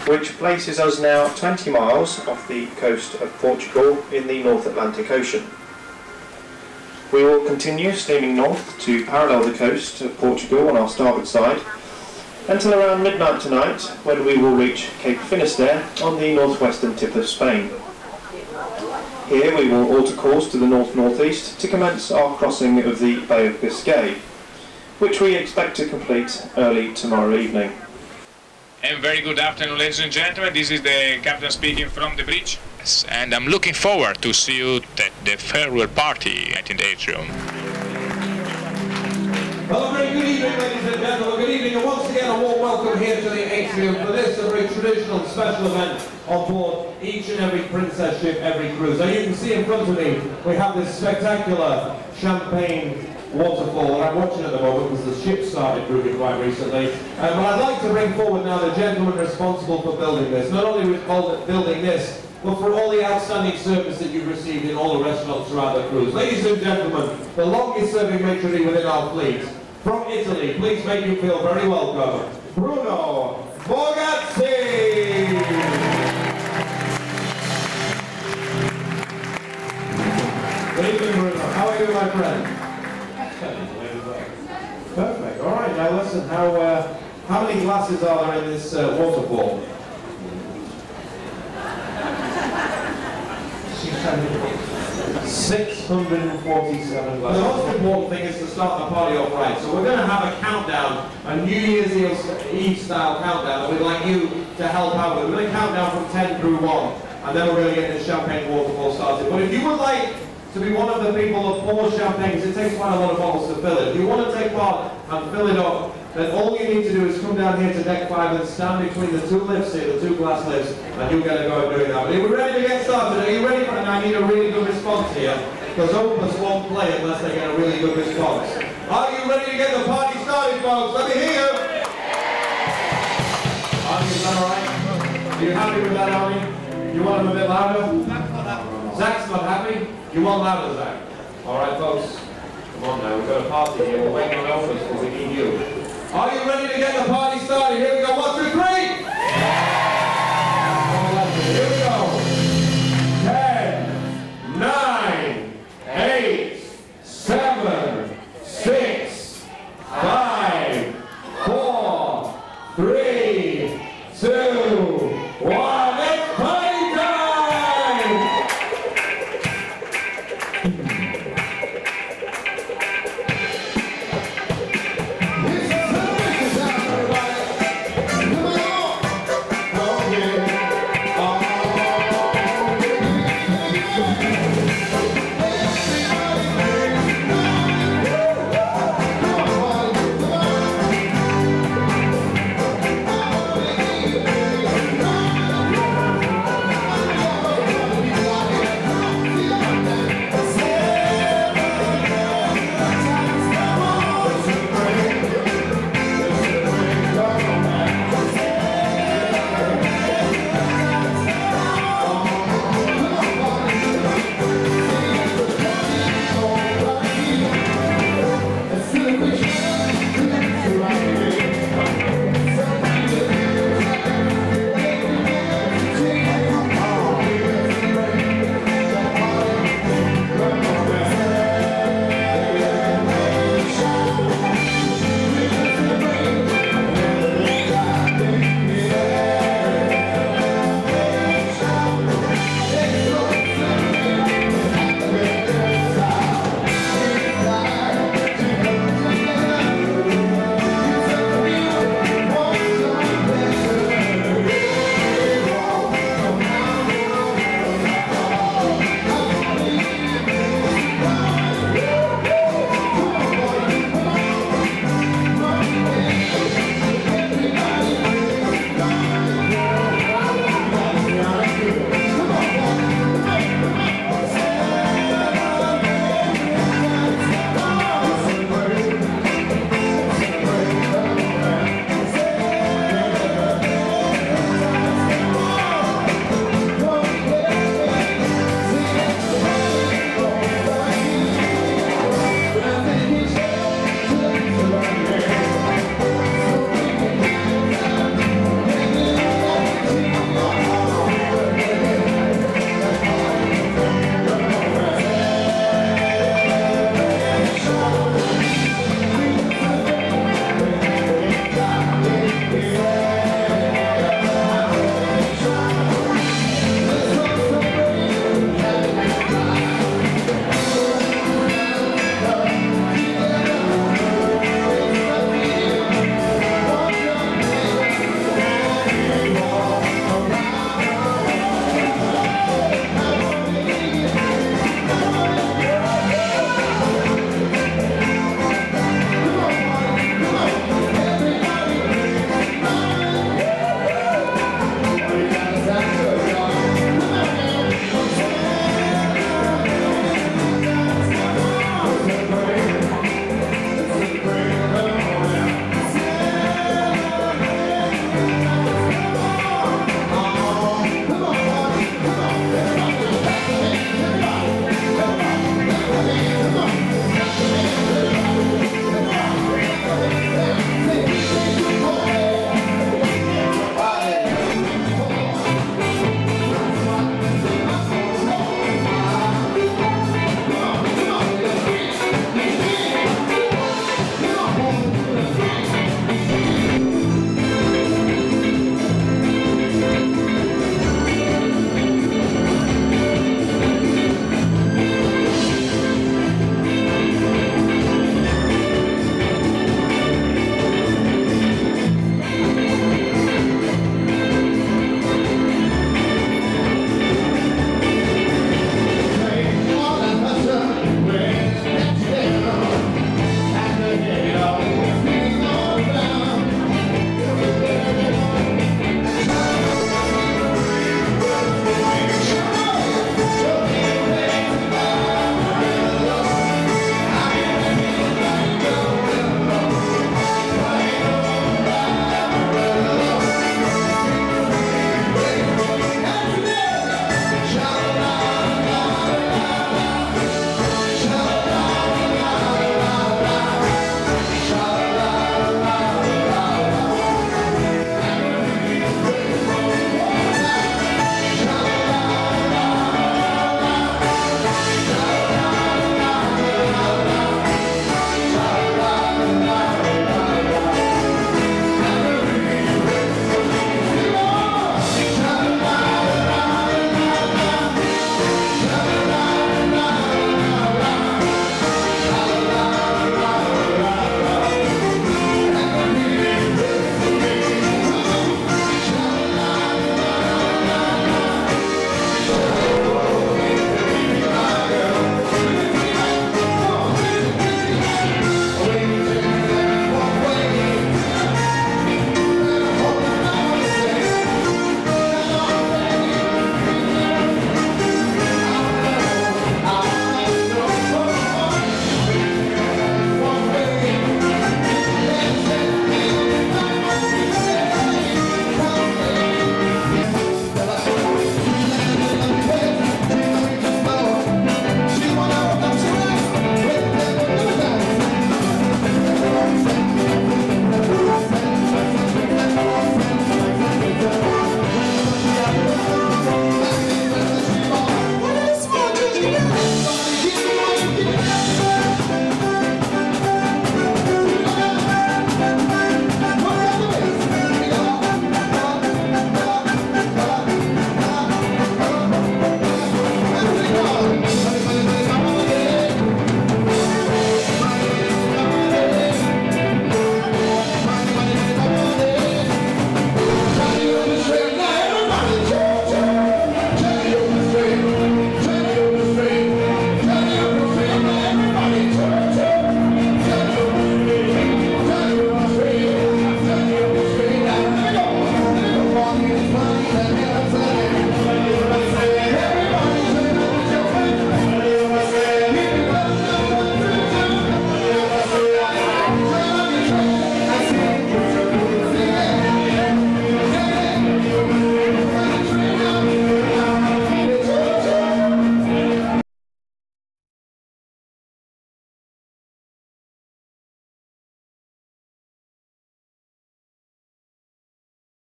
which places us now 20 miles off the coast of Portugal in the North Atlantic Ocean. We will continue steaming north to parallel the coast of Portugal on our starboard side until around midnight tonight, when we will reach Cape Finisterre on the northwestern tip of Spain. Here we will alter course to the north-northeast to commence our crossing of the Bay of Biscay, which we expect to complete early tomorrow evening. And very good afternoon, ladies and gentlemen. This is the captain speaking from the bridge. And I'm looking forward to see you at the farewell party in the atrium. Well, a very good evening, ladies and gentlemen. Good evening, and once again a warm welcome here to the atrium for this, a very traditional special event on board each and every princess ship, every cruise. Now you can see in front of me, we have this spectacular champagne waterfall, and I'm watching at the moment because the ship started brewing quite recently. But I'd like to bring forward now the gentleman responsible for building this. Not only building this, but for all the outstanding service that you've received in all the restaurants throughout the cruise. Ladies and gentlemen, the longest serving maitre d' within our fleet, from Italy, please make you feel very welcome, Bruno Borgazzi! Good evening, Bruno. How are you, my friend? Perfect. All right. Now listen. How many glasses are there in this waterfall? 647 glasses. The most important thing is to start the party off right. So we're going to have a countdown, a New Year's Eve style countdown that we'd like you to help out with. We're going to count down from 10 through 1, and then we're going to get this champagne waterfall started. But if you would like to be one of the people that pours champagne, because it takes quite a lot of bottles to fill it. If you want to take part and fill it up, then all you need to do is come down here to deck 5 and stand between the two lifts here, the two glass lifts, and you'll get a go at doing that. But are we ready to get started? Are you ready for it? And I need a really good response here, because Opus won't play unless they get a really good response. Are you ready to get the party started, folks? Let me hear you! Arnie, is that alright? Are you happy with that, Arnie? You want him a bit louder? Zach's not happy? You want louder, Zach? Alright, folks. Come on now, we've got a party here. We're waiting on Opus because we need you. Are you ready to get the party started? Here we go. 1, 2, 3!